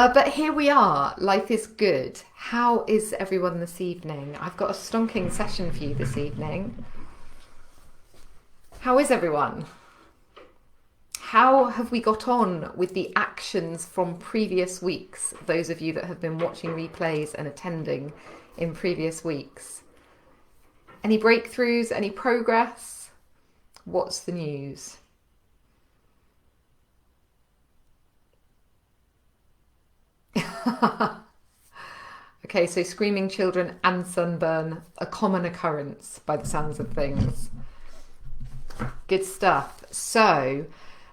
But here we are. Life is good. How is everyone this evening? I've got a stonking session for you this evening. How is everyone? How have we got on with the actions from previous weeks? Those of you that have been watching replays and attending in previous weeks. Any breakthroughs? Any progress? What's the news? Okay, so screaming children and sunburn, a common occurrence by the sounds of things. Good stuff. So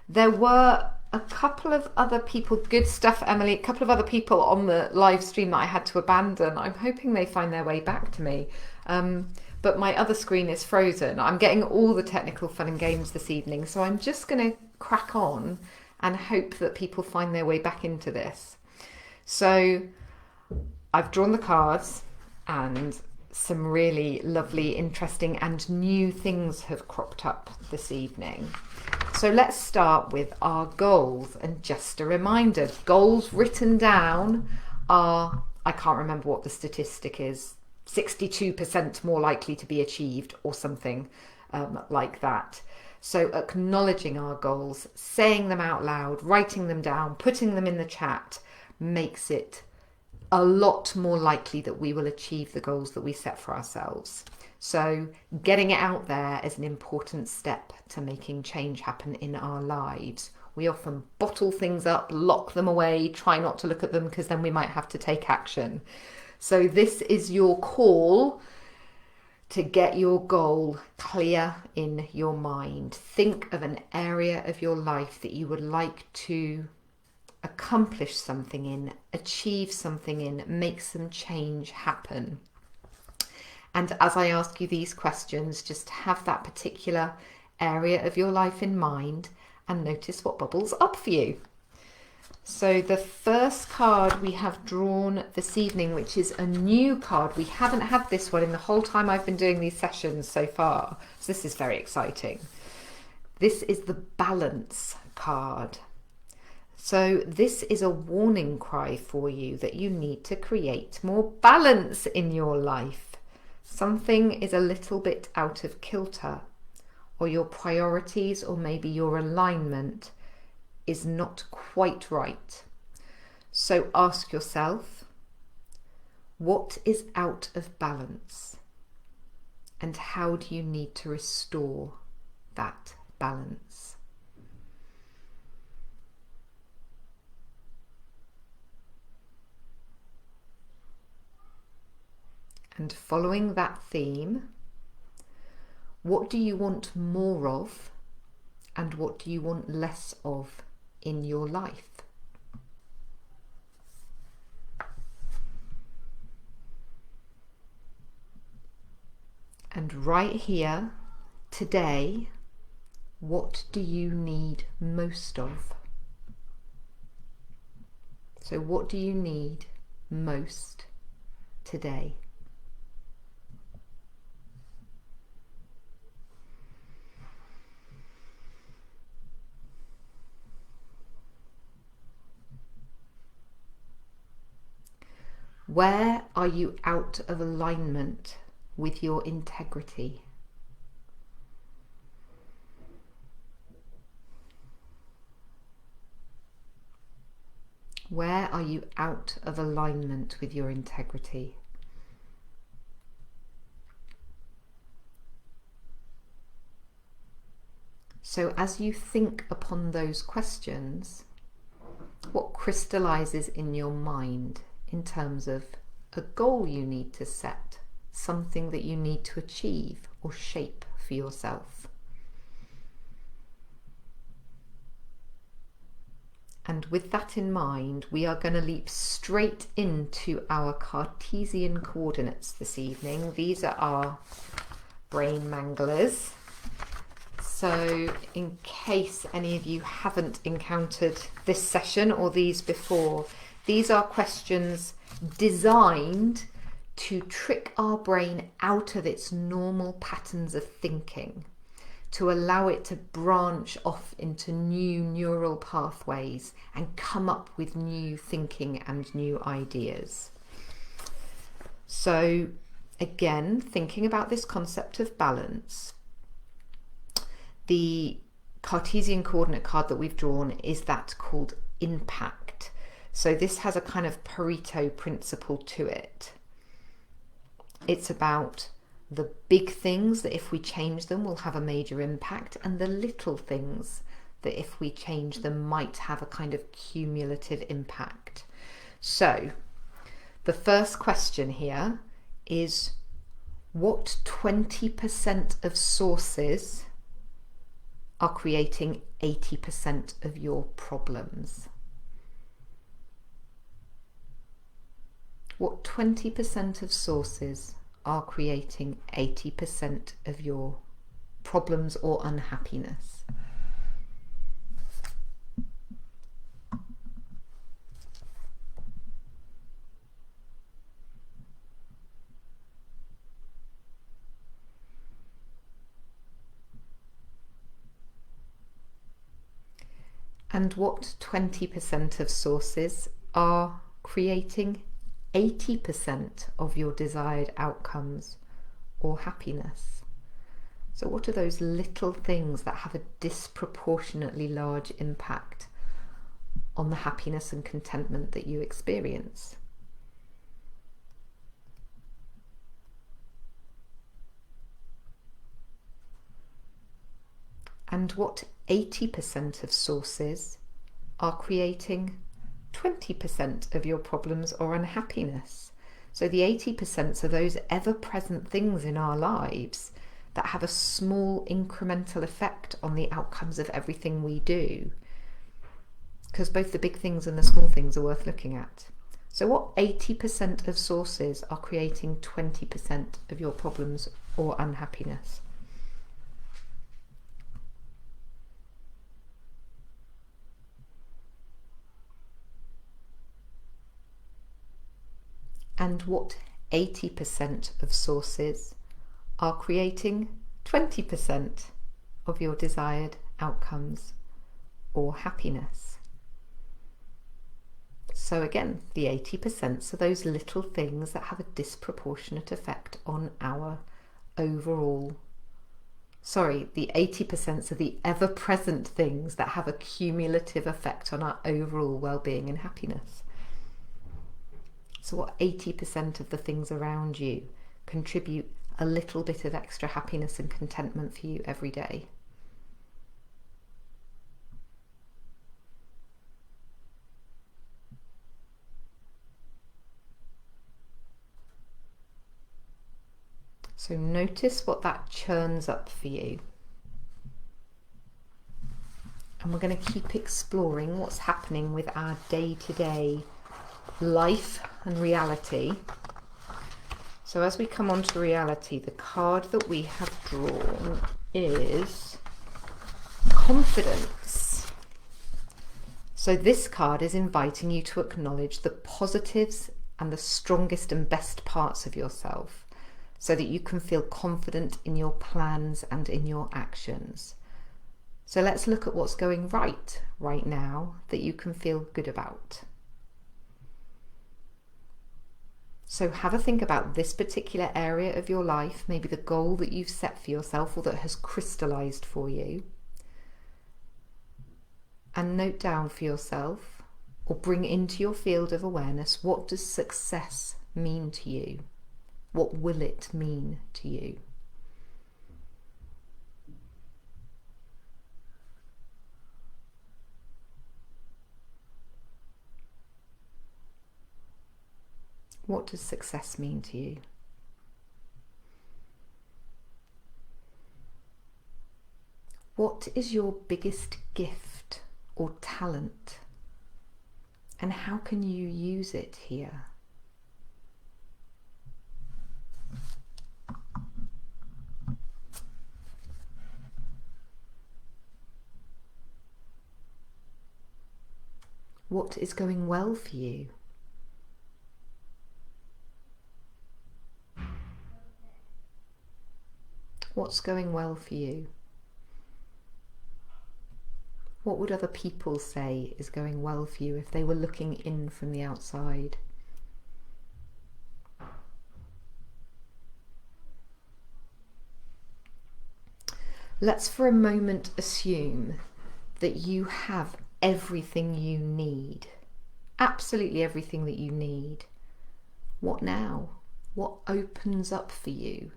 there were a couple of other people, good stuff, Emily, a couple of other people on the live stream that I had to abandon. I'm hoping they find their way back to me. But my other screen is frozen. I'm getting all the technical fun and games this evening, so I'm just going to crack on and hope that people find their way back into this. So I've drawn the cards and some really lovely, interesting and new things have cropped up this evening. So let's start with our goals. And just a reminder, goals written down are, I can't remember what the statistic is, 62% more likely to be achieved or something like that. So acknowledging our goals, saying them out loud, writing them down, putting them in the chat makes it a lot more likely that we will achieve the goals that we set for ourselves. So getting it out there is an important step to making change happen in our lives. We often bottle things up, lock them away, try not to look at them because then we might have to take action. So this is your call to get your goal clear in your mind. Think of an area of your life that you would like to accomplish something in, achieve something in, make some change happen. And as I ask you these questions, just have that particular area of your life in mind and notice what bubbles up for you. So the first card we have drawn this evening, which is a new card. We haven't had this one in the whole time I've been doing these sessions so far. So this is very exciting. This is the Balance card. So this is a warning cry for you that you need to create more balance in your life. Something is a little bit out of kilter, or your priorities or maybe your alignment is not quite right. So ask yourself, what is out of balance? And how do you need to restore that balance? And following that theme, what do you want more of and what do you want less of in your life? And right here, today, what do you need most of? So what do you need most today? Where are you out of alignment with your integrity? Where are you out of alignment with your integrity? So as you think upon those questions, what crystallizes in your mind in terms of a goal you need to set, something that you need to achieve or shape for yourself? And with that in mind, we are going to leap straight into our Cartesian coordinates this evening. These are our brain manglers. So in case any of you haven't encountered this session or these before, these are questions designed to trick our brain out of its normal patterns of thinking, to allow it to branch off into new neural pathways and come up with new thinking and new ideas. So again, thinking about this concept of balance, the Cartesian coordinate card that we've drawn is that called impact. So this has a kind of Pareto principle to it. It's about the big things that if we change them will have a major impact, and the little things that if we change them might have a kind of cumulative impact. So the first question here is, what 20% of sources are creating 80% of your problems? What 20% of sources are creating 80% of your problems or unhappiness? And what 20% of sources are creating 80% of your desired outcomes or happiness? So what are those little things that have a disproportionately large impact on the happiness and contentment that you experience? And what 80% of sources are creating 20% of your problems or unhappiness? So the 80% are those ever-present things in our lives that have a small incremental effect on the outcomes of everything we do, because both the big things and the small things are worth looking at. So what 80% of sources are creating 20% of your problems or unhappiness? And what 80% of sources are creating 20% of your desired outcomes or happiness? So again, the 80% are those little things that have a disproportionate effect on our overall, the 80% are the ever-present things that have a cumulative effect on our overall well-being and happiness. So what 80% of the things around you contribute a little bit of extra happiness and contentment for you every day? So notice what that churns up for you. And we're going to keep exploring what's happening with our day-to-day life and reality. So as we come on to reality, the card that we have drawn is confidence. So this card is inviting you to acknowledge the positives and the strongest and best parts of yourself, so that you can feel confident in your plans and in your actions. So let's look at what's going right now that you can feel good about. So have a think about this particular area of your life, maybe the goal that you've set for yourself or that has crystallized for you. And note down for yourself, or bring into your field of awareness, what does success mean to you? What will it mean to you? What does success mean to you? What is your biggest gift or talent? And how can you use it here? What is going well for you? What's going well for you? What would other people say is going well for you if they were looking in from the outside? Let's for a moment assume that you have everything you need, absolutely everything that you need. What now? What opens up for you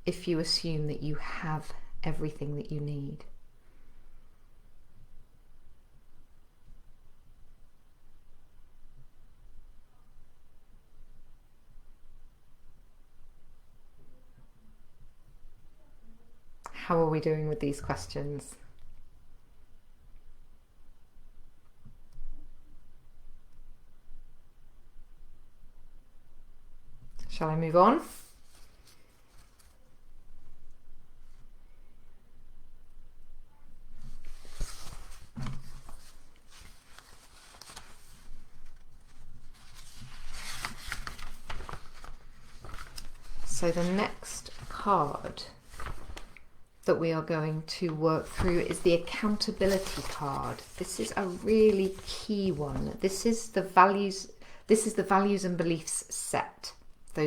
if you assume that you have everything that you need? How are we doing with these questions? Shall I move on? So the next card that we are going to work through is the accountability card. This is a really key one. This is the values and beliefs set.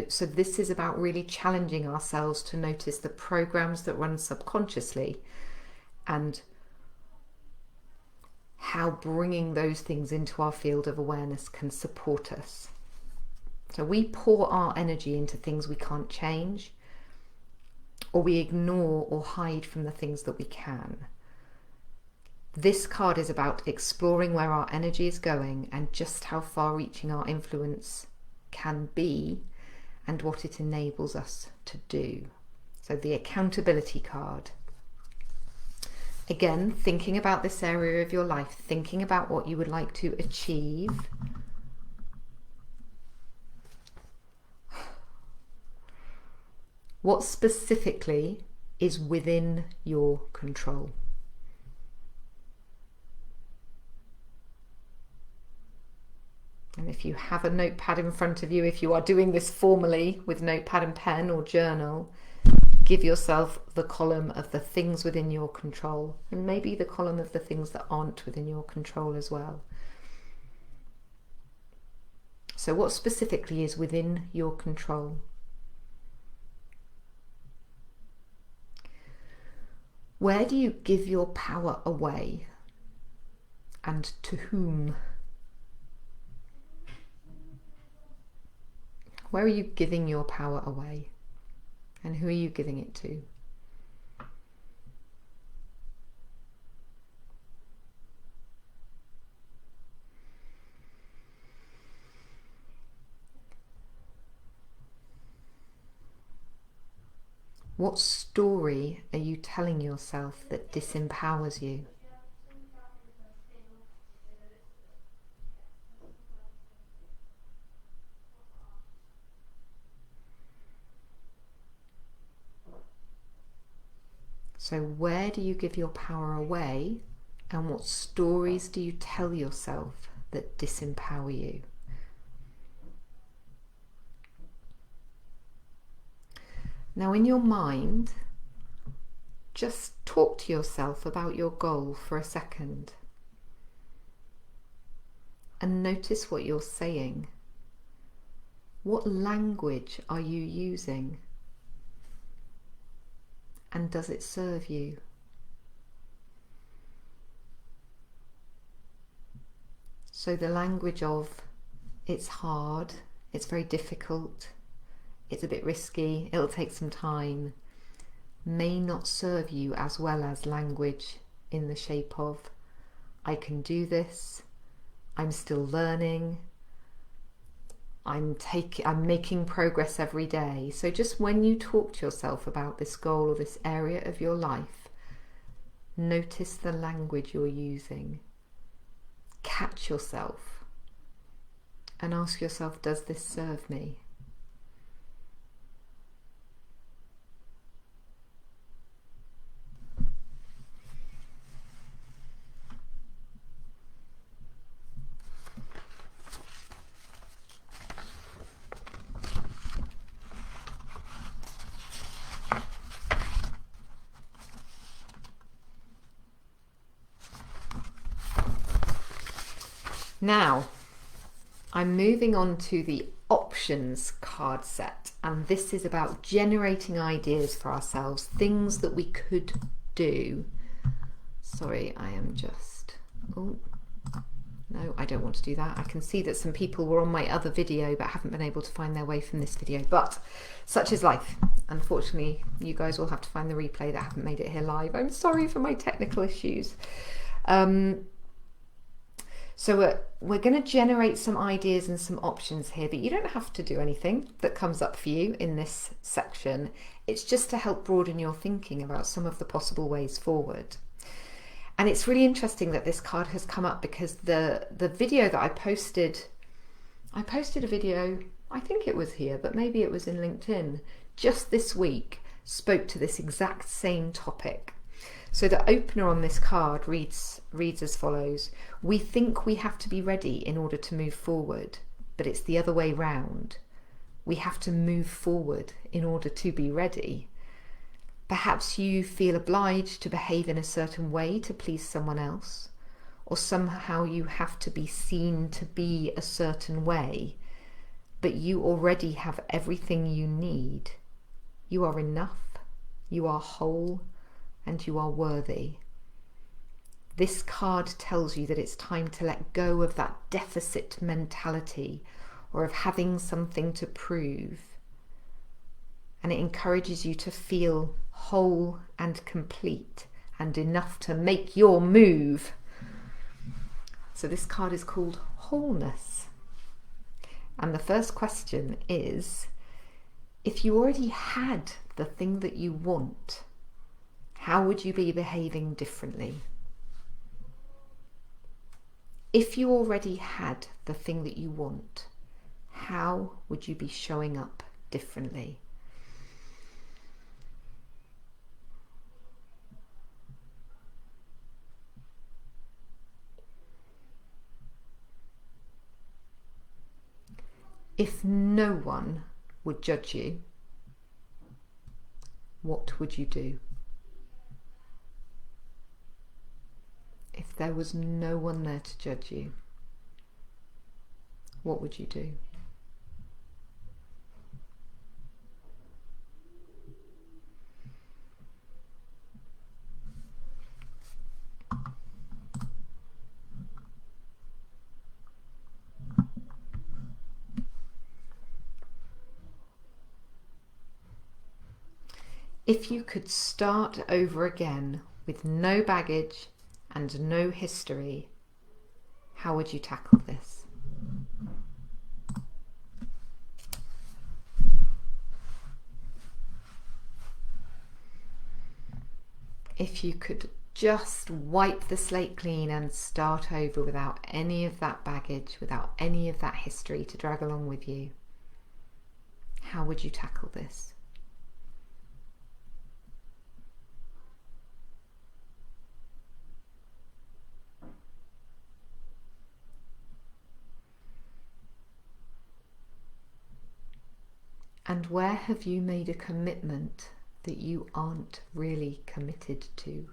So this is about really challenging ourselves to notice the programs that run subconsciously and how bringing those things into our field of awareness can support us. So we pour our energy into things we can't change, or we ignore or hide from the things that we can. This card is about exploring where our energy is going and just how far-reaching our influence can be and what it enables us to do. So the accountability card. Again, thinking about this area of your life, thinking about what you would like to achieve. What specifically is within your control? And if you have a notepad in front of you, if you are doing this formally with notepad and pen or journal, give yourself the column of the things within your control, and maybe the column of the things that aren't within your control as well. So what specifically is within your control? Where do you give your power away, and to whom? Where are you giving your power away, and who are you giving it to? What story are you telling yourself that disempowers you? So where do you give your power away, and what stories do you tell yourself that disempower you? Now in your mind, just talk to yourself about your goal for a second and notice what you're saying. What language are you using? And does it serve you? So the language of it's hard, it's very difficult, it's a bit risky, it'll take some time, may not serve you as well as language in the shape of I can do this, I'm still learning, I'm making progress every day. So just when you talk to yourself about this goal or this area of your life, notice the language you're using. Catch yourself and ask yourself, does this serve me? Now, I'm moving on to the options card set, and this is about generating ideas for ourselves, things that we could do. Sorry, I am just, oh, no, I don't want to do that. I can see that some people were on my other video but haven't been able to find their way from this video, but such is life. Unfortunately, you guys will have to find the replay that haven't made it here live. I'm sorry for my technical issues. So we're going to generate some ideas and some options here, but you don't have to do anything that comes up for you in this section. It's just to help broaden your thinking about some of the possible ways forward. And it's really interesting that this card has come up because the video that I posted a video, I think it was here, but maybe it was in LinkedIn, just this week, spoke to this exact same topic. So the opener on this card reads as follows: we think we have to be ready in order to move forward, but it's the other way round. We have to move forward in order to be ready. Perhaps you feel obliged to behave in a certain way to please someone else, or somehow you have to be seen to be a certain way, but you already have everything you need. You are enough, you are whole, and you are worthy. This card tells you that it's time to let go of that deficit mentality or of having something to prove. And it encourages you to feel whole and complete and enough to make your move. So this card is called Wholeness. And the first question is, if you already had the thing that you want, how would you be behaving differently? If you already had the thing that you want, how would you be showing up differently? If no one would judge you, what would you do? If there was no one there to judge you, what would you do? If you could start over again with no baggage and no history, how would you tackle this? If you could just wipe the slate clean and start over without any of that baggage, without any of that history to drag along with you, how would you tackle this? And where have you made a commitment that you aren't really committed to?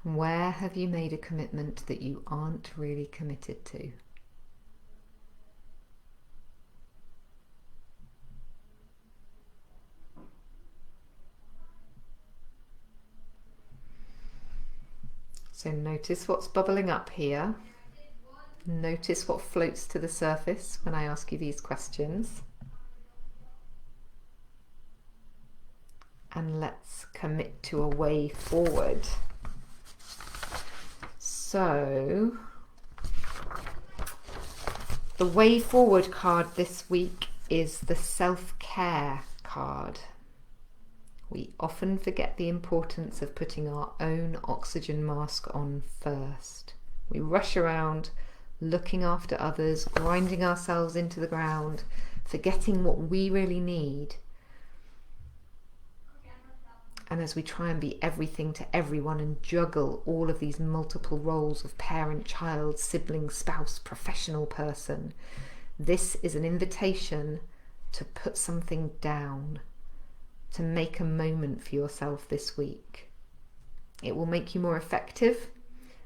Where have you made a commitment that you aren't really committed to? So notice what's bubbling up here. Notice what floats to the surface when I ask you these questions. And let's commit to a way forward. So, the way forward card this week is the self-care card. We often forget the importance of putting our own oxygen mask on first. We rush around looking after others, grinding ourselves into the ground, forgetting what we really need. And as we try and be everything to everyone and juggle all of these multiple roles of parent, child, sibling, spouse, professional person, this is an invitation to put something down, to make a moment for yourself this week. It will make you more effective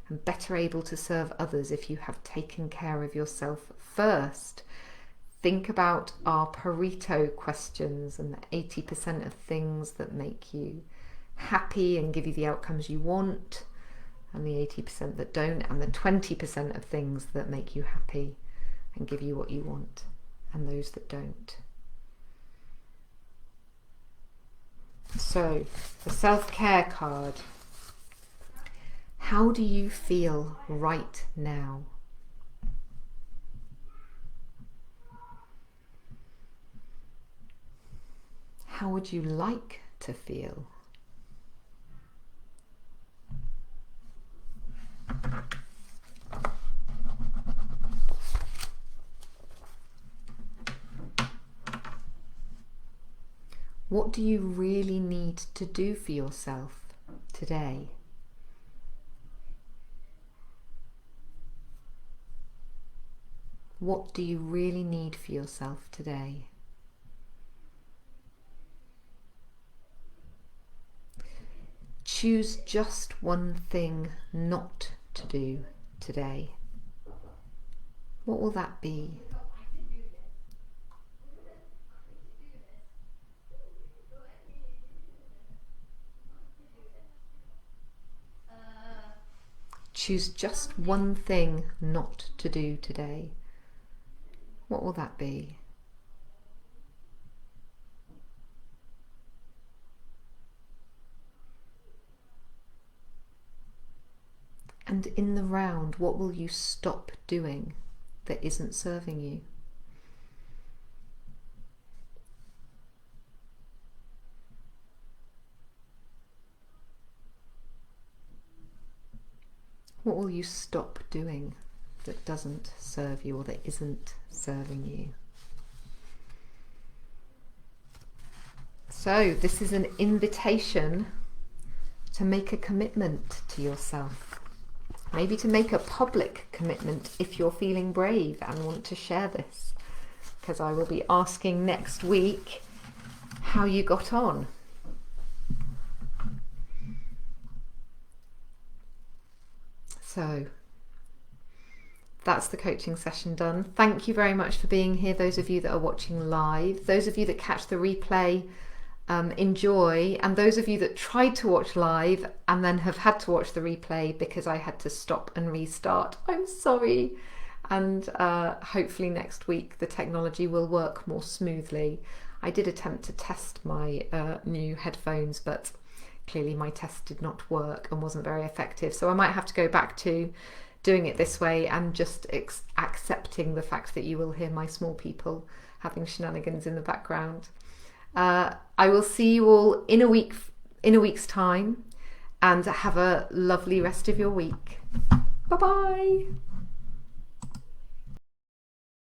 and better able to serve others if you have taken care of yourself first. Think about our Pareto questions and the 80% of things that make you happy and give you the outcomes you want, and the 80% that don't, and the 20% of things that make you happy and give you what you want, and those that don't. So, the self-care card. How do you feel right now? How would you like to feel? What do you really need to do for yourself today? What do you really need for yourself today? Choose just one thing not to do today. What will that be? Choose just one thing not to do today. What will that be? And in the round, what will you stop doing that isn't serving you? What will you stop doing that doesn't serve you or that isn't serving you? So this is an invitation to make a commitment to yourself. Maybe to make a public commitment if you're feeling brave and want to share this, because I will be asking next week how you got on. So that's the coaching session done. Thank you very much for being here, those of you that are watching live. Those of you that catch the replay, enjoy. And those of you that tried to watch live and then have had to watch the replay because I had to stop and restart, I'm sorry. And hopefully next week the technology will work more smoothly. I did attempt to test my new headphones, but clearly my test did not work and wasn't very effective. So I might have to go back to doing it this way and just accepting the fact that you will hear my small people having shenanigans in the background. I will see you all in a week's time, and have a lovely rest of your week. Bye bye.